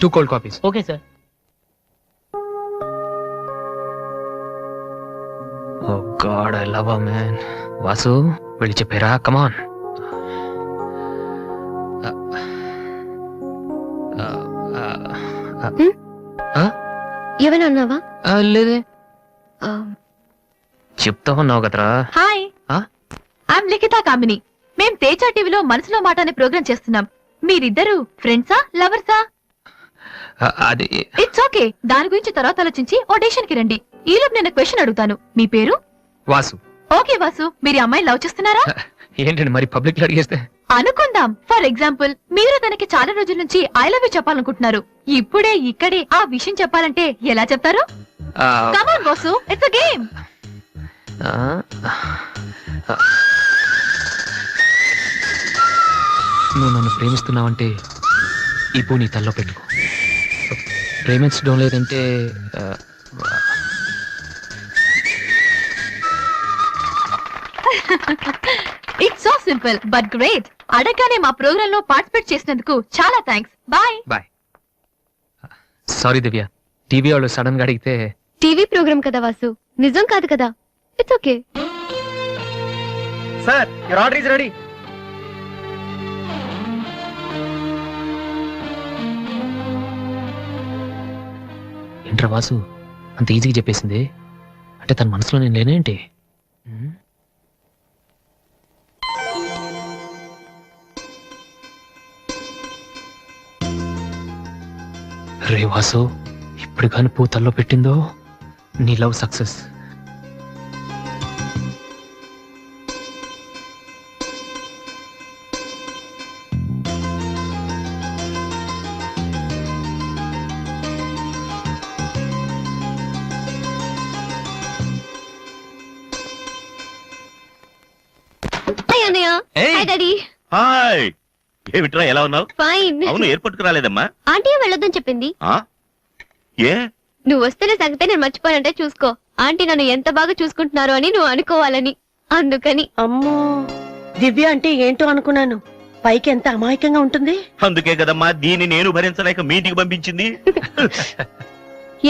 2 cold copies. Okay sir. Oh God, I love her, man. Vasu వెళ్ళి చెప్పారా? కమాన్. ఏమైనా అన్నావా? లేదే, చెప్తా ఉన్నావు కదరా. హాయ్, ఐఎమ్ లిఖిత కామిని. మేం తేజ టీవీలో మనసులో మాట అనే ప్రోగ్రామ్ చేస్తున్నాం. మీరిద్దరు ఫ్రెండ్సా, లవర్సా? అది ఇట్స్ ఓకే, దాని గురించి తర్వాత ఆలోచించి ఆడిషన్ కి రండి. ఈలోపు నేను క్వశ్చన్ అడుగుతాను. మీ పేరు? వాసు. ఓకే వాసు, మీరు ఈ అమ్మాయిని లవ్ చేస్తున్నారా? ఏంటండి మరి పబ్లిక్ లో అడిగేస్తే? అనుకుందాం, ఫర్ ఎగ్జాంపుల్ మీరు తనకి చాలా రోజుల నుంచి ఐ లవ్ యూ చెప్పాలనుకుంటున్నారు. ఇప్పుడే ఇక్కడే ఆ విషయం చెప్పాలంటే ఎలా చెప్తారు? Come on Vasu, it's a game. నువ్వు నన్ను ప్రేమిస్తున్నావంటే ఈ పూ నీ తల్లో పెట్టుకో. ప్రేమించడం లేదంటే it's so simple but great. అడగగానే మా ప్రోగ్రామ్ లో పార్టిసిపేట్ చేసినందుకు చాలా థ్యాంక్స్. బాయ్. బాయ్. సారీ దివ్య, టీవీ వాళ్ళు సడన్ గా అడిగితే. టీవీ ప్రోగ్రామ్ కదా వాసు, నిజం కాదు కదా. It's okay. Sir, your order is ready. ఏంట్రా వాసు అంత ఈజీగా చెప్పేసింది? అంటే తన మనసులో నేను లేనేంటి? రే వాసు, ఇప్పుడు కాని పూతల్లో పెట్టిందో నీ లవ్ సక్సెస్. హాయ్, ఏమిట్రా ఎలా ఉన్నావు? ఫైన్. అవును, ఎయిర్పోర్ట్ కు రాలేదమ్మా? ఆంటీ వెళ్ళొద్దని చెప్పింది. ఏ నువ్వు వస్తున్న సంగతే నేను మర్చిపోయానంటే చూసుకో. ఆంటీ నన్ను ఎంత బాగా చూసుకుంటున్నారు అని నువ్వు అనుకోవాలని, అందుకని. అమ్మో, దివ్య అంటే ఏంటో అనుకున్నాను. పైకి ఎంత అమాయకంగా ఉంటుంది. అందుకే కదమ్మా దీన్ని నేను భరించలేక మీటికి పంపించింది.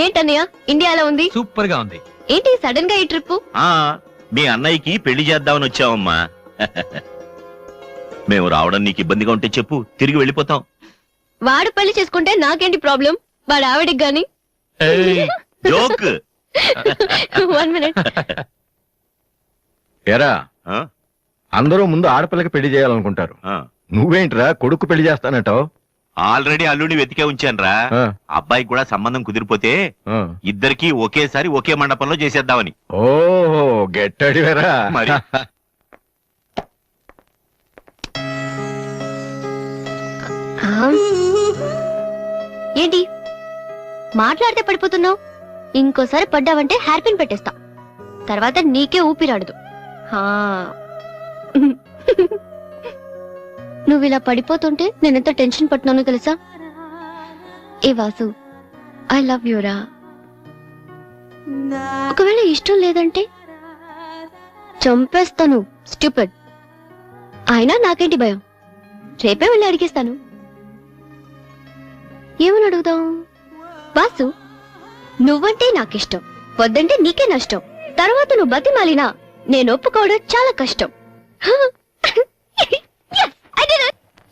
ఏంటన్నయ్య ఇండియాలో ఉంది? సూపర్ గా ఉంది. ఏంటి సడన్ గా ఈ ట్రిప్? మీ అన్నయ్యకి పెళ్లి చేద్దామని వచ్చావమ్మా. మేము రావడం నీకు ఇబ్బందిగా ఉంటే చెప్పు, తిరిగి వెళ్ళిపోతాం. వాడు పెళ్లి చేసుకుంటే నాకేంటి ప్రాబ్లం? వాడు ఆవిడికి గాని. జోక్. 1 minute. ఎరా, అందరూ ముందు ఆడపిల్లకి పెళ్లి చేయాలనుకుంటారు. నువ్వేంట్రా కొడుకు పెళ్లి చేస్తానటావు? ఆల్రెడీ అల్లుడిని వెతికే ఉంచానురా. అబ్బాయికి కూడా సంబంధం కుదిరిపోతే ఇద్దరికి ఒకేసారి ఒకే మండపంలో చేసేద్దామని. ఓహో, గెట్టడివేరా మరి. ఏంటి మాట్లాడితే పడిపోతున్నావు? ఇంకోసారి పడ్డావంటే హెయిర్ పిన్ పెట్టేస్తా. తర్వాత నీకే ఊపిరాడదు. నువ్వు ఇలా పడిపోతుంటే నేనెంత టెన్షన్ పడుతున్నానో తెలుసా? ఏ వాసు, ఐ లవ్ యూరా. ఒకవేళ ఇష్టం లేదంటే చంపేస్తాను. స్టూపిడ్. అయినా నాకేంటి భయం? రేపే వెళ్ళి అడిగేస్తాను. ఏమని అడుగుదాం? వాసు, నువ్వంటే నాకిష్టం, వద్దంటే నీకే నష్టం. తర్వాత నువ్వు బతిమాలినా నేను ఒప్పుకోవడం చాలా కష్టం.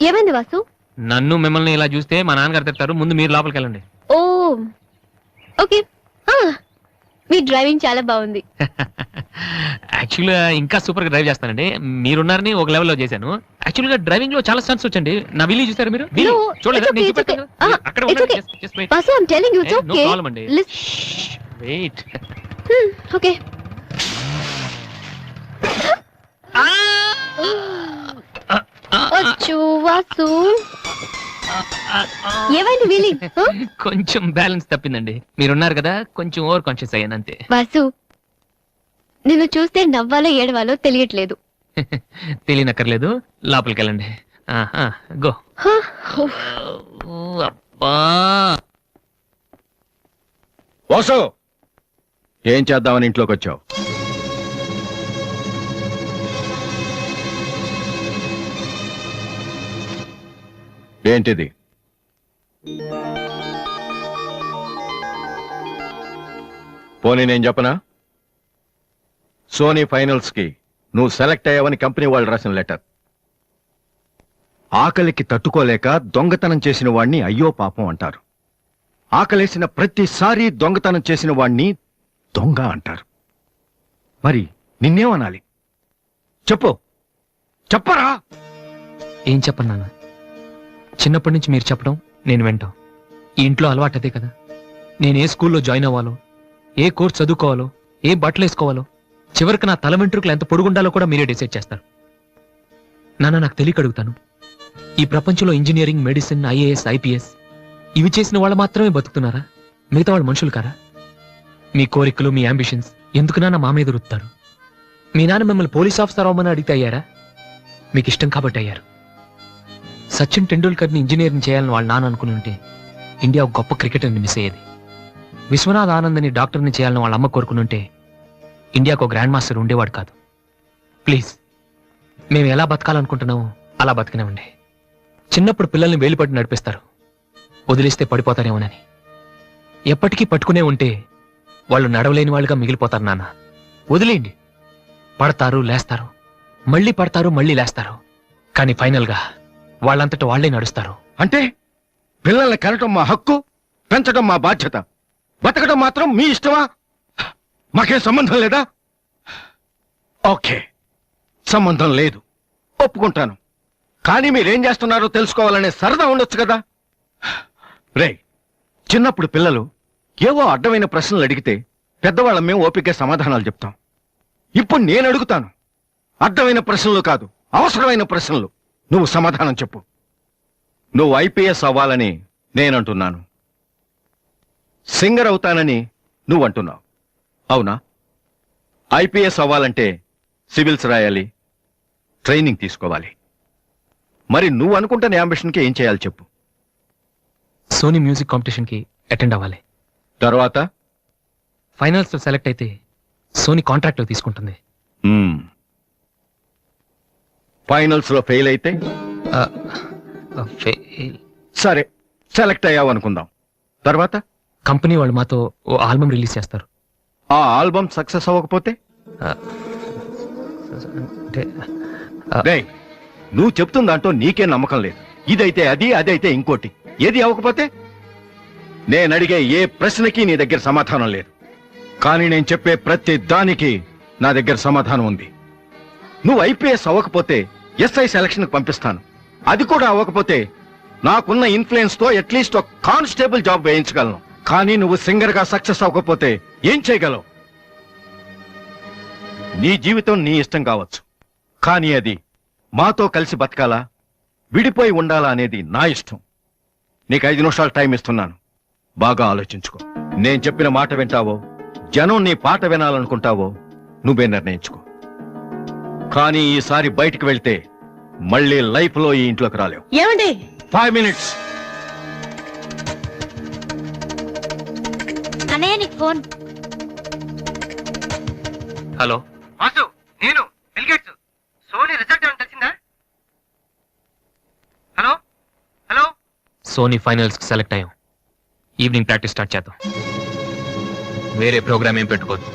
ఏమైంది వాసు? నన్ను మిమ్మల్ని ఇలా చూస్తే మా నాన్నగారు తిడతారు. ముందు మీరు లోపలికి వెళ్ళండి. ఓ ఓకే. మీ డ్రైవింగ్ చాలా బాగుంది. యాక్చువల్గా ఇంకా సూపర్ గా డ్రైవ్ చేస్తానండి. మీరున్నారని ఒక లెవెల్లో చేశాను. యాక్చువల్ గా డ్రైవింగ్ లో చాలా స్టన్స్ వచ్చండి. నా విల్లీ చూసారు మీరు? చూడలేదు. Vasu, I'm telling you it's okay. Wait. Okay. Vasu, ఏమైంది వీలి? కొంచెం బ్యాలెన్స్ తప్పిందండి. మీరున్నారు కదా, కొంచెం ఓవర్ కాన్షియస్ అయ్యాను అంతే. వాసు, నిన్ను చూస్తే నవ్వాలో ఏడవాలో తెలియట్లేదు. తెలియనక్కర్లేదు, లోపలికి వెళ్ళండి. గో. అబ్బా, వాసు, ఏం చేద్దామని ఇంట్లోకి వచ్చావు? ఏంటిది? పోనీ నేను చెప్పనా? సోనీ ఫైనల్స్ కి నువ్వు సెలెక్ట్ అయ్యావని కంపెనీ వాళ్ళు రాసిన లెటర్. ఆకలికి తట్టుకోలేక దొంగతనం చేసిన వాణ్ణి అయ్యో పాపం అంటారు. ఆకలేసిన ప్రతిసారి దొంగతనం చేసిన వాణ్ణి దొంగ అంటారు. మరి నిన్నేమనాలి? చెప్పు, చెప్పరా? ఏం చెప్పను నాన్న, చిన్నప్పటి నుంచి మీరు చెప్పడం నేను వింటాం. ఈ ఇంట్లో అలవాటు అదే కదా. నేను ఏ స్కూల్లో జాయిన్ అవ్వాలో, ఏ కోర్స్ చదువుకోవాలో, ఏ బట్టలు వేసుకోవాలో, చివరికి నా తల వెంట్రుకలు ఎంత పొడుగుండాలో కూడా మీరే డిసైడ్ చేస్తారు. నాన్న, నాకు తెలియక అడుగుతాను, ఈ ప్రపంచంలో ఇంజనీరింగ్, మెడిసిన్, ఐఏఎస్, ఐపీఎస్ ఇవి చేసిన వాళ్ళు మాత్రమే బతుకుతున్నారా? మిగతా వాళ్ళు మనుషులు కారా? మీ కోరికలు, మీ అంబిషన్స్ ఎందుకు నాన్న మా మీద రుత్తారు? మీ నాన్న మిమ్మల్ని పోలీస్ ఆఫీసర్ అవ్వమని అడిగితే అయ్యారా? మీకు ఇష్టం కాబట్టి అయ్యారు. సచిన్ టెండూల్కర్ని ఇంజనీరింగ్ చేయాలని వాళ్ళ నాన్న అనుకుని ఉంటే ఇండియా ఒక గొప్ప క్రికెటర్ని మిస్ అయ్యేది. విశ్వనాథ్ ఆనంద్ని డాక్టర్ని చేయాలని వాళ్ళ అమ్మ కోరుకుని ఉంటే ఇండియాకు ఒక గ్రాండ్ మాస్టర్ ఉండేవాడు కాదు. ప్లీజ్, మేము ఎలా బతకాలనుకుంటున్నామో అలా బతకనివ్వండి. చిన్నప్పుడు పిల్లల్ని వేలిపట్టి నడిపిస్తారు, వదిలేస్తే పడిపోతారేమోనని. ఎప్పటికీ పట్టుకునే ఉంటే వాళ్ళు నడవలేని వాళ్ళుగా మిగిలిపోతారు నాన్న. వదిలేయండి, పడతారు, లేస్తారు, మళ్ళీ పడతారు, మళ్ళీ లేస్తారు, కానీ ఫైనల్గా వాళ్ళంతట వాళ్లే నడుస్తారు. అంటే పిల్లల్ని కనటం మా హక్కు, పెంచడం మా బాధ్యత, బతకడం మాత్రం మీ ఇష్టమా? మాకేం సంబంధం లేదా? ఓకే, సంబంధం లేదు, ఒప్పుకుంటాను. కానీ మీరేం చేస్తున్నారో తెలుసుకోవాలనే సరదా ఉండొచ్చు కదా. రే, చిన్నప్పుడు పిల్లలు ఏవో అడ్డమైన ప్రశ్నలు అడిగితే పెద్దవాళ్ళం మేము ఓపిక సమాధానాలు చెప్తాం. ఇప్పుడు నేను అడుగుతాను, అడ్డమైన ప్రశ్నలు కాదు, అవసరమైన ప్రశ్నలు. నువ్వు సమాధానం చెప్పు. నువ్వు ఐపీఎస్ అవ్వాలని నేనంటున్నాను, సింగర్ అవుతానని నువ్వంటున్నావు, అవునా? ఐపీఎస్ అవ్వాలంటే సివిల్స్ రాయాలి, ట్రైనింగ్ తీసుకోవాలి. మరి నువ్వు అనుకుంటున్న అంబిషన్కి ఏం చేయాలి చెప్పు. సోనీ మ్యూజిక్ కాంపిటీషన్కి అటెండ్ అవ్వాలి. తర్వాత ఫైనల్స్ లో సెలెక్ట్ అయితే సోనీ కాంట్రాక్ట్ లో తీసుకుంటుంది. ఫైనల్స్ లో ఫెయిల్ అయితే సరే, సెలెక్ట్ అయ్యావు అనుకుందాం. తర్వాత కంపెనీ వాళ్ళు మాతో ఓ ఆల్బమ్ రిలీజ్ చేస్తారు. ఆ ఆల్బమ్ సక్సెస్ అవ్వకపోతే అంటే డేయ్, నువ్వు చెప్తున్న దాంట్లో నీకే నమ్మకం లేదు. ఇదైతే అది, అదైతే ఇంకోటి. ఏది అవ్వకపోతే? నేను అడిగే ఏ ప్రశ్నకి నీ దగ్గర సమాధానం లేదు, కానీ నేను చెప్పే ప్రతి దానికి నా దగ్గర సమాధానం ఉంది. నువ్వు ఐపీఎస్ అవ్వకపోతే ఎస్ఐ సెలక్షన్ పంపిస్తాను. అది కూడా అవ్వకపోతే నాకున్న ఇన్ఫ్లుయెన్స్ తో అట్లీస్ట్ ఒక కానిస్టేబుల్ జాబ్ వేయించగలను. కానీ నువ్వు సింగర్ గా సక్సెస్ అవ్వకపోతే ఏం చేయగలవు? నీ జీవితం నీ ఇష్టం కావచ్చు, కానీ అది మాతో కలిసి బతకాలా, విడిపోయి ఉండాలా అనేది నా ఇష్టం. నీకు 5 నిమిషాలు టైం ఇస్తున్నాను, బాగా ఆలోచించుకో. నేను చెప్పిన మాట వింటావో, జనం నీ పాట వినాలనుకుంటావో నువ్వే నిర్ణయించుకో. కానీ ఈసారి బయటికి వెళ్తే మళ్ళీ లైఫ్ లో ఈ ఇంట్లోకి రాలేవు. ఏమండి? 5 మినిట్స్. అన్నయ్య, నీకు ఫోన్. హలో వాసు, నేను బిల్గేట్స్. సోనీ రిజల్ట్ ఏమైనా తెలిసిందా? హలో హలో, సోనీ ఫైనల్స్ కి సెలెక్ట్ అయ్యాం. ఈవినింగ్ ప్రాక్టీస్ స్టార్ట్ చేద్దాం. వేరే ప్రోగ్రామ్ ఏం పెట్టుకోవద్దు.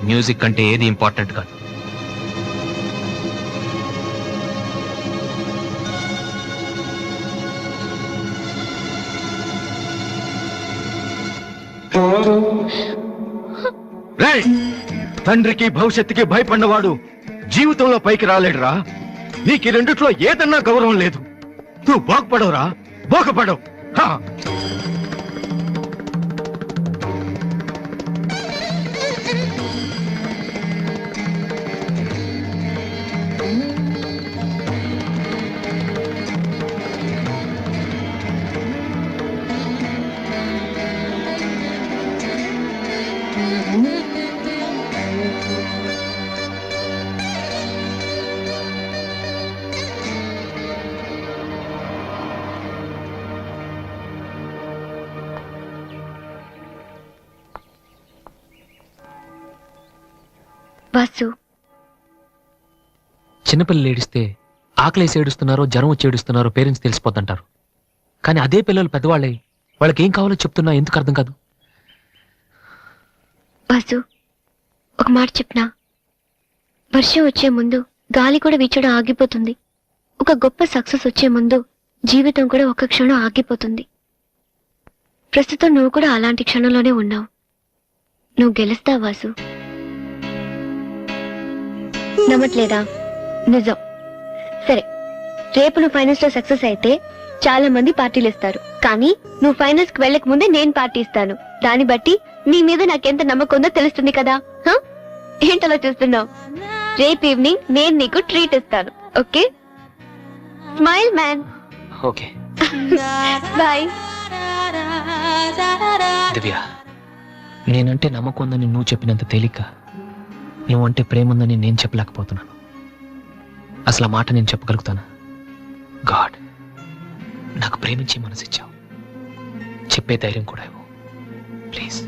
మ్యూజిక్ అంటే ఏది ఇంపార్టెంట్ కాదు. రేయ్, తండ్రికి భవిష్యత్తుకి భయపడినవాడు జీవితంలో పైకి రాలేడురా. నీకు ఈ రెండిట్లో ఏదన్నా గౌరవం లేదు. నువ్వు బాగుపడవురా, బాగుపడవు. వాసు, చిన్నపిల్లలు ఏడిస్తే ఆకలేసి ఏడుస్తున్నారో జ్వరం వచ్చి ఏడుస్తున్నారో పేరెంట్స్ తెలిసిపోతుంటారు. కానీ అదే పిల్లలు పెద్దవాళ్ళే వాళ్ళకి ఏం కావాలో చెప్తున్నా ఎందుకు అర్థం కాదు? వాసు, ఒక మాట చెప్పనా? వర్షం వచ్చే ముందు గాలి కూడా వీచడం ఆగిపోతుంది. ఒక గొప్ప సక్సెస్ వచ్చే ముందు జీవితం కూడా ఒక్క క్షణం ఆగిపోతుంది. ప్రస్తుతం నువ్వు కూడా అలాంటి క్షణంలోనే ఉన్నావు. నువ్వు గెలుస్తావు వాసు. నమ్మట్లేదా? నిజం. సరే, రేపు నువ్వు ఫైనల్స్ లో సక్సెస్ అయితే చాలా మంది పార్టీలు ఇస్తారు. కానీ నువ్వు ఫైనల్స్ కి వెళ్ళక ముందే నేను పార్టీ ఇస్తాను. దాన్ని బట్టి నీ మీద నాకెంత నమ్మకం ఉందో తెలుస్తుంది కదా. ఏంటలా చూస్తున్నావు? రేపు ఈవినింగ్ నేను నీకు ట్రీట్ ఇస్తాను. Okay? Smile man. Okay boy. Divya, నేనంటే నమ్మకం ఉందని నువ్వు చెప్పినంత తేలిక నువ్వంటే ప్రేమ ఉందని నేను చెప్పలేకపోతున్నాను. అసలు ఆ మాట నేను చెప్పగలుగుతానా? గాడ్, నాకు ప్రేమించే మనసిచ్చావు. చెప్పే ధైర్యం కూడా ఇవ్వు ప్లీజ్.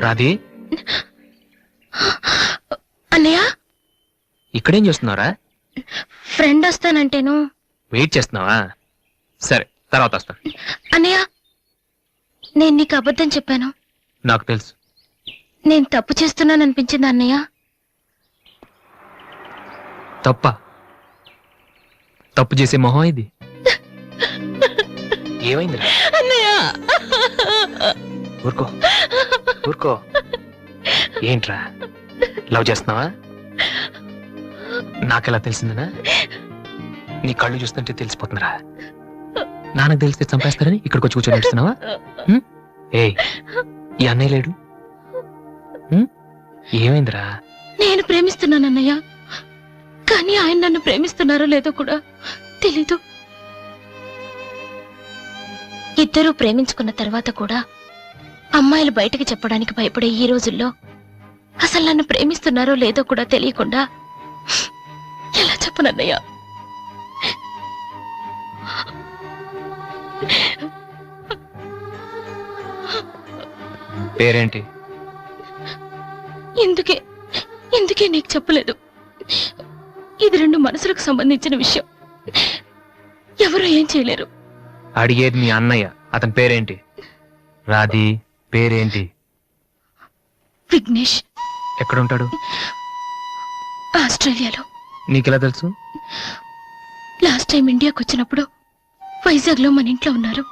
రాధి, అన్నయ్య, ఇక్కడేం చేస్తున్నారా? ఫ్రెండ్ వస్తానంటేను. వెయిట్ చేస్తున్నావా? సరే, తర్వాత వస్తా. అన్నయ్య, నేను నీకు అబద్ధం చెప్పాను. నాకు తెలుసు. నేను తప్పు చేస్తున్నాను అనిపించింది అన్నయ్య. తప్పు చేసే మొహం ఇది. ఏమైందిరా? అన్నయ్య, ఊరుకో ఊరుకో. ఏంట్రా, లవ్ చేస్తున్నావా? నాకెలా తెలిసిందనా? నీ కళ్ళు చూస్తుంటే తెలిసిపోతుందిరా. నాన్నకు తెలిస్తే చంపేస్తారని ఇక్కడికి వచ్చి కూర్చొని నడుస్తున్నావా? ఏ, ఈ అన్నయ్య లేడు? ఏమైందిరా? నేను ప్రేమిస్తున్నాను అన్నయ్య, కానీ ఆయన నన్ను ప్రేమిస్తున్నారో లేదో కూడా తెలీదు. ఇద్దరూ ప్రేమించుకున్న తర్వాత కూడా అమ్మాయిలు బయటకు చెప్పడానికి భయపడే ఈ రోజుల్లో అసలు నన్ను ప్రేమిస్తున్నారో లేదో కూడా తెలియకుండా ఎలా చెప్పనన్నయ్య? పేరేంటి? ఎందుకే నీకు చెప్పలేదు. ఇది రెండు మనసులకు సంబంధించిన విషయం. ఎవరు ఏం చేయలేరు. అడిగేది మీ అన్నయ్య. అతని పేరేంటి? రాధి పేరేంటి? విఘ్నేష్. ఎక్కడుంటాడు? ఆస్ట్రేలియాలో. నీకెలా తెలుసు? లాస్ట్ టైం ఇండియాకి వచ్చినప్పుడు వైజాగ్ లో మన ఇంట్లో ఉన్నారు.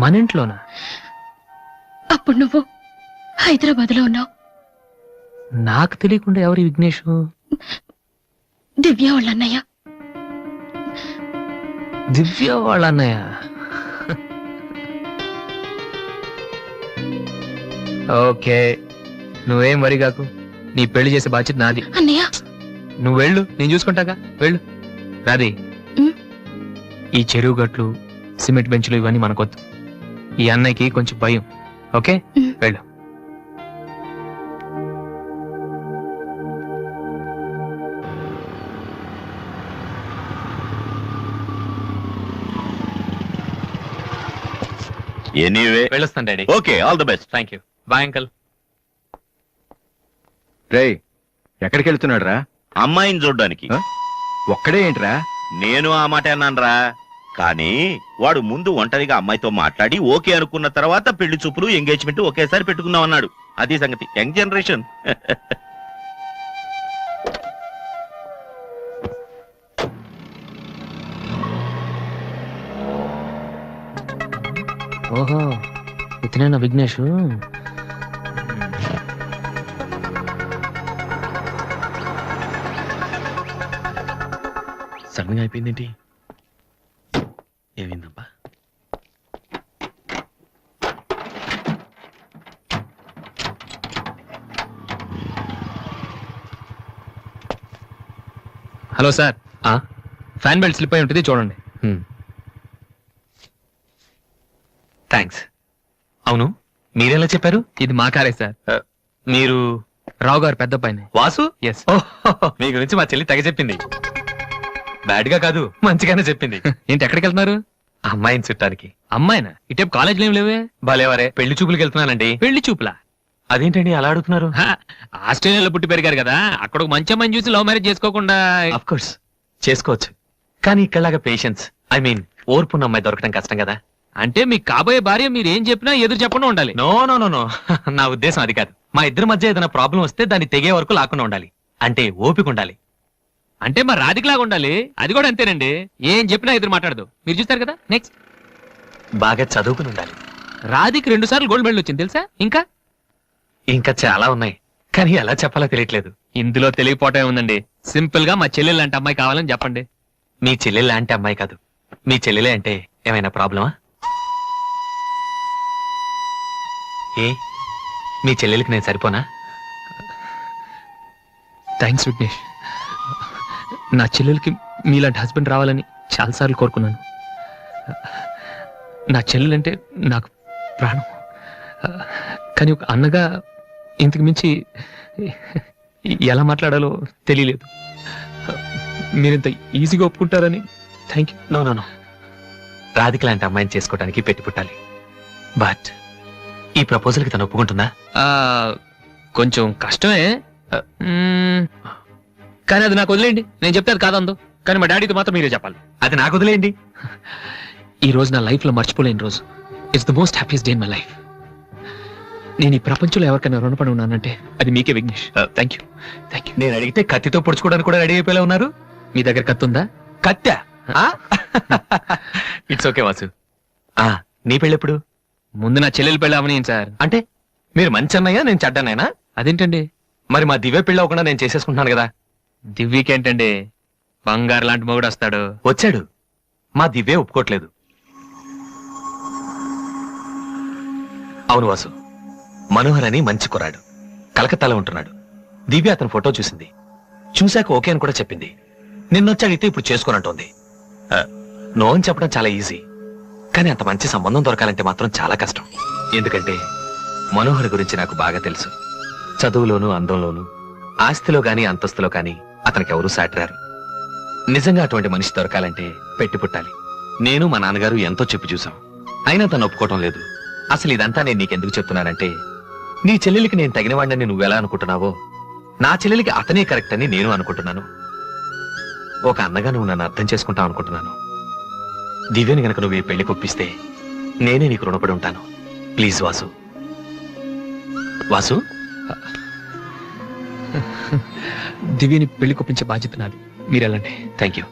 మన ఇంట్లోనా? అప్పుడు నువ్వు హైదరాబాద్ లో ఉన్నావు. నాకు తెలియకుండా ఎవరి విఘ్నేష్? దివ్య వాళ్ళ అన్నయ్య. దివ్య వాళ్ళ అన్నయ్య. ఓకే, నువ్వేం వరి కాకు. నీ పెళ్లి చేసే బాధ్యత నాది. అన్నయ్య, నువ్వు వెళ్ళు, నేను చూసుకుంటాగా. వెళ్ళు. రాధి, ఈ చెరువు గట్లు, సిమెంట్ బెంచ్లు ఇవన్నీ మనకొద్దు. ఈ అన్నయ్యకి కొంచెం భయం. ఓకే, వెళ్ళు. ఎనీవే, వెళ్ళొస్తాను daddy. Okay, all the best. Thank you. Bye uncle. రేయ్, ఎక్కడికి వెళ్తున్నాడు రా? అమ్మాయిని చూడ్డానికి. ఒక్కడే ఏంట్రా? నేను ఆ మాట అన్నానురా. కానీ వాడు ముందు ఒంటరిగా అమ్మాయితో మాట్లాడి ఓకే అనుకున్న తర్వాత పెళ్లి చూపులు, ఎంగేజ్మెంట్ ఒకేసారి పెట్టుకుందాం అన్నాడు. అది సంగతి. Young generation. ఓహో, ఇతనేనా విఘ్నేష్? సడన్ గా అయిపోయిందేంటి? ఏమైందబ్బా? Hello sir, fan belt slip అయి ఉంటుంది, చూడండి. థ్యాంక్స్. అవును, మీరెలా చెప్పారు? ఇది మా కారే సార్. మీరు రావు గారు పెద్ద పైన. వాసు? ఎస్. మీ గురించి మా చెల్లి తెగ చెప్పింది. బ్యాడ్ గా కాదు, మంచిగానే చెప్పింది. ఏంటి ఎక్కడికి వెళ్తున్నారు? అమ్మాయిని చుట్టానికి. అమ్మాయినా? ఇటేపు కాలేజీలో ఏం లేవే? భలేవరే, పెళ్లి చూపులకి వెళ్తున్నానండి. పెళ్లి చూపులా? అదేంటండి అలా అడుగుతున్నారు? ఆస్ట్రేలియాలో పుట్టి పెరిగారు కదా, అక్కడ ఒక మంచి అమ్మాయిని చూసి లవ్ మ్యారేజ్ చేసుకోకుండా? అఫ్ కోర్స్ చేసుకోవచ్చు, కానీ ఇక్కడలాగా పేషెన్స్, ఐ మీన్ ఓర్పున్న అమ్మాయి దొరకడం కష్టం కదా. అంటే మీకు కాబోయే భార్య మీరు ఏం చెప్పినా ఎదురు చెప్పకుండా ఉండాలి? నో నో నో నో, నా ఉద్దేశం అది కాదు. మా ఇద్దరి మధ్య ఏదైనా ప్రాబ్లం వస్తే దాన్ని తెగే వరకు లాకుండా ఉండాలి. అంటే ఓపిక ఉండాలి. అంటే మరి రాధికలాగా ఉండాలి. అది కూడా అంతేనండి, ఏం చెప్పినా ఎదురు మాట్లాడదు. మీరు చూస్తారు కదా. నెక్స్ట్, బాగా చదువుకుని ఉండాలి. రాధికి 2 సార్లు గోల్డ్ మెడల్ వచ్చింది తెలుసా? ఇంకా చాలా ఉన్నాయి, కానీ ఎలా చెప్పాలో తెలియట్లేదు. ఇందులో తెలియపోవటం ఉందండి. సింపుల్ గా మా చెల్లెలు లాంటి అమ్మాయి కావాలని చెప్పండి. మీ చెల్లెలు లాంటి అమ్మాయి కాదు, మీ చెల్లెలే అంటే ఏమైనా ప్రాబ్లమా? ఏ మీ చెల్లెలకి నేను సరిపోనా? థ్యాంక్స్ విఘ్నేష్. నా చెల్లెలకి మీలాంటి హస్బెండ్ రావాలని చాలాసార్లు కోరుకున్నాను. నా చెల్లెలంటే నాకు ప్రాణం. కానీ ఒక అన్నగా ఇంతకు మించి ఎలా మాట్లాడాలో తెలియలేదు. మీరింత ఈజీగా ఒప్పుకుంటారని thank you. No no no, Radhika లాంటి అమ్మాయిని చేసుకోవడానికి పెట్టి పుట్టాలి. బట్ ఈ ప్రపోజల్కి తను ఒప్పుకుంటుందా? కొంచెం కష్టమే, కానీ అది నాకు వదిలేయండి. నేను చెప్తే అది కాదందు, కానీ మా డాడీతో మాత్రం మీరే చెప్పాలి. అది నాకు వదిలేయండి. ఈ రోజు నా లైఫ్ లో మర్చిపోలేని రోజు. It's the most happiest day in my life. నేను ఈ ప్రపంచంలో ఎవరికైనా రుణపడి ఉన్నానంటే అది మీకే విఘ్నేష్. Thank you. నేను అడిగితే కత్తితో పొడుచుకోవడానికి కూడా రెడీ అయిపోయేలా ఉన్నారు. మీ దగ్గర కత్తి ఉందా? కత్తా? It's okay Vasu. నీ పెళ్ళెప్పుడు? ముందు నా చెల్లెలు పెళ్ళి అవని సార్. అంటే మీరు మంచి అన్నయ్యా, నేను చెడ్డన్నయ్యనా? అదేంటండి? మరి మా దివ్య పెళ్ళి అవ్వకుండా నేను చేసేసుకుంటున్నాను కదా. దివ్యకేంటండి, బంగారు లాంటి మొగుడు వస్తాడు. వచ్చాడు, మా దివ్య ఒప్పుకోట్లేదు. అవును వాసు, మనోహర్ అని మంచి కుర్రాడు, కలకత్తాలో ఉంటున్నాడు. దివ్య అతని ఫోటో చూసింది, చూశాక ఓకే అని కూడా చెప్పింది. నిన్నొచ్చి అడిగితే ఇప్పుడు చేసుకోనంటోంది. నో అని చెప్పడం చాలా ఈజీ, కానీ అంత మంచి సంబంధం దొరకాలంటే మాత్రం చాలా కష్టం. ఎందుకంటే మనోహర్ గురించి నాకు బాగా తెలుసు. చదువులోను, అందంలోను, ఆస్తిలో గాని అంతస్తులో కానీ అతనికి ఎవరూ సాటిరారు. నిజంగా అటువంటి మనిషి దొరకాలంటే పెట్టి పుట్టాలి. నేను మా నాన్నగారు ఎంతో చెప్పి చూసాం, అయినా తను ఒప్పుకోవటం లేదు. అసలు ఇదంతా నేను నీకెందుకు చెప్తున్నానంటే, నీ చెల్లెలికి నేను తగినవాడిని నువ్వెలా అనుకుంటున్నావో, నా చెల్లెలికి అతనే కరెక్ట్ అని నేను అనుకుంటున్నాను. ఒక అన్నగా నువ్వు నన్ను అర్థం చేసుకుంటావు అనుకుంటున్నాను. దివ్యని గనక నువ్వు ఈ పెళ్లి కొప్పిస్తే నేనే నీకు రుణపడి ఉంటాను. ప్లీజ్ వాసు. వాసు, దివ్యని పెళ్లి కొప్పించే బాధ్యత నాది. మీరు వెళ్ళండి. Thank you.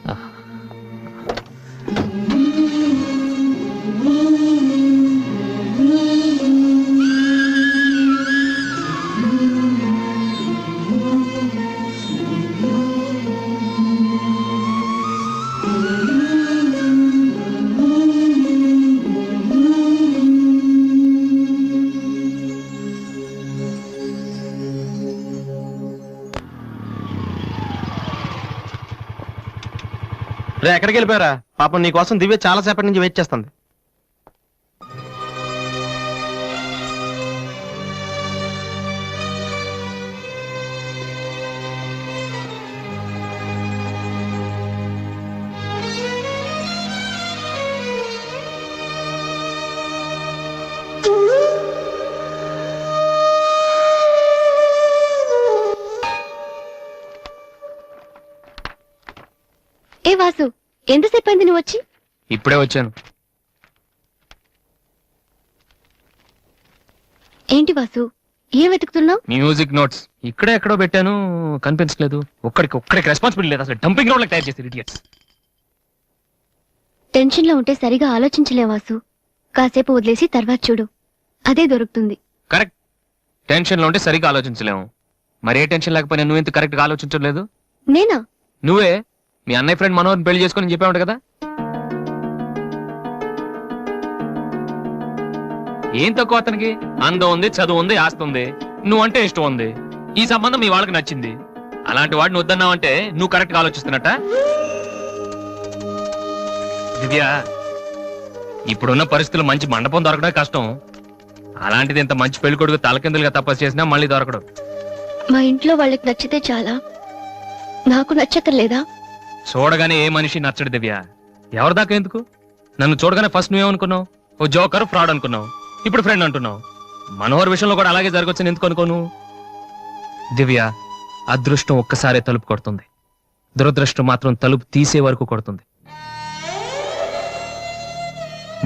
రే, ఎక్కడికి వెళ్ళిపోయారా? పాపం నీకోసం దివ్య చాలా సేపటి నుంచి వెయిట్ చేస్తుంది. ఏ వాసు, ఎంతసేపు అయింది నువ్వు వచ్చి? ఇప్పుడే వచ్చాను. ఏంటి వాసు, ఏం వెతుకుతున్నావు? మ్యూజిక్ నోట్స్ ఇక్కడే ఎక్కడో పెట్టాను, కనిపించలేదు. ఒక్కడికి రెస్పాన్సిబిలిటీ లేదు. అసలు డంపింగ్ గ్రౌండ్ తయారు చేసి ఇడియట్స్. టెన్షన్ లో ఉంటే సరిగా ఆలోచించలే వాసు. కాసేపు వదిలేసి తర్వాత చూడు, అదే దొరుకుతుంది. కరెక్ట్. టెన్షన్ లో ఉంటే సరిగా ఆలోచించలేము. మరే టెన్షన్ లేకపోయినా నువ్వు ఎంత కరెక్ట్ గా ఆలోచించలేదు? నేనా? నువ్వే మీ అన్నయ్య ఫ్రెండ్ మనోహర్ని పెళ్లి చేసుకొని చెప్పావు కదా. ఏం తక్కువ అతనికి? అందం ఉంది, చదువు ఉంది, ఆస్తి ఉంది, నువ్వంటే ఇష్టం ఉంది. ఈ సంబంధం మీ వాళ్ళకి నచ్చింది. అలాంటి వాడిని వద్దన్నావంటే నువ్వు కరెక్ట్ గా ఆలోచిస్తున్నట్ట. దివ్య, ఇప్పుడున్న పరిస్థితుల్లో మంచి మండపం దొరకడం కష్టం. అలాంటిది ఇంత మంచి పెళ్లి కొడుకు తలకిందులుగా తపస్సు చేసినా మళ్ళీ దొరకడు. మా ఇంట్లో వాళ్ళకి నచ్చితే చాలా, నాకు నచ్చక్కర్లేదా? చూడగానే ఏ మనిషి నచ్చడు దివ్య. ఎవరి దాకా ఎందుకు? నన్ను చూడగానే ఫస్ట్ నువ్వేమనుకున్నావు? ఓ జోకర్, ఫ్రాడ్ అనుకున్నావు. ఇప్పుడు ఫ్రెండ్ అంటున్నావు. మనోహర్ విషయంలో కూడా అలాగే జరగొచ్చని ఎందుకు అనుకోను? దివ్య, అదృష్టం ఒక్కసారే తలుపు కొడుతుంది, దురదృష్టం మాత్రం తలుపు తీసే వరకు కొడుతుంది.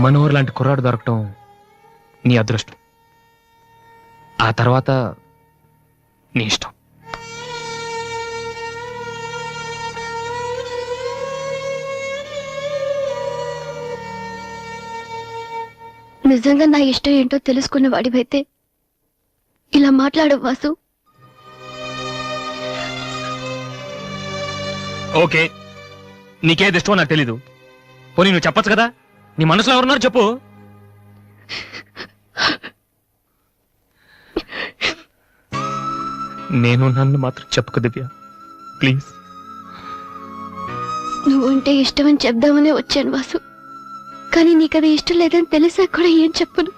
మనోహర్ లాంటి కుర్రాడు దొరకటం నీ అదృష్టం. ఆ తర్వాత నీ ఇష్టం. నిజంగా నా ఇష్టం ఏంటో తెలుసుకున్న వాడివైతే ఇలా మాట్లాడవు వాసు. ఓకే, నీకేది ఇష్టమో నాకు తెలీదు. పోనీ నువ్వు చెప్పొచ్చు కదా, నీ మనసులో ఎవరున్నారు చెప్పు. నేను నన్ను మాత్రం చెప్పుకో దివ్య, ప్లీజ్. నువ్వంటే ఇష్టమని చెప్దామనే వచ్చాను వాసు, కానీ నీకది ఇష్టం లేదని తెలిసాక కూడా ఏం చెప్పను.